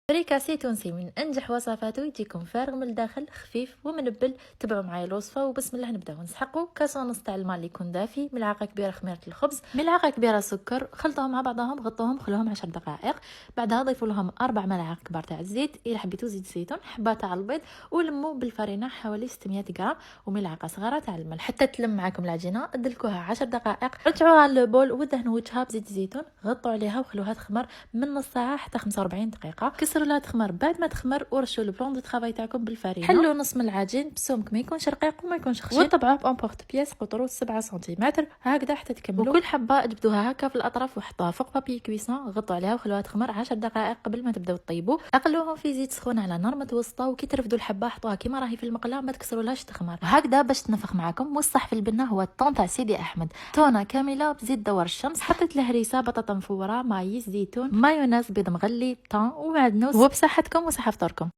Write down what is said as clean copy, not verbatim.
فريكاسي تونسي من انجح وصفاته، يجيكم فارغ من الداخل، خفيف ومنبل. تبعوا معايا الوصفه وبسم الله نبداو. نسحقوا كاس ونص تاع الماء اللي يكون دافي، ملعقه كبيره خميره الخبز، ملعقه كبيره سكر، خلطوهم مع بعضهم، غطوهم، خلوهم 10 دقائق. بعدها ضيفوا لهم 4 ملاعق كبار تاع الزيت، الا حبيتو زيت زيتون، حبه تاع البيض، ولموا بالفرينه حوالي 600 غرام، وملعقه صغيره تاع الملح حتى تلم معاكم العجينه. ادلكوها 10 دقائق، رجعوها للبول ودهنوا وجهها بزيت الزيتون، غطوا عليها وخلوها تخمر من نص ساعه حتى 45 دقيقه. كسروا لها تخمر. بعد ما تخمر ورشوا البلون دو طرافاي تاعكم بالفرينه، حلوا نص من العجين بسمك ما يكونش رقيق وما يكونش خشن، وطبعوه بامبورط بياس قطره 7 سنتيمتر هكذا حتى تكملوا. وكل حبه جبدوها هكا في الاطراف وحطوها فوق بابي كويسون، غطوا عليها وخلوها تخمر 10 دقائق قبل ما تبداو تطيبوا. اقلوهم في زيت سخون على نار متوسطه، وكي ترفدوا الحبه حطوها كيما راهي في المقله، ما تكسرولهاش تخمر وهكذا باش تنفخ معاكم. والصح في البنه هو الطون تاع سيدي احمد، تونه كامله بزيت دوار الشمس، حطيت الهريسه، بطاطا مفوره، مايس، زيتون، مايونيز، بيض مغلي، طون ومعدنوس. وبصحتكم وصحه فطوركم.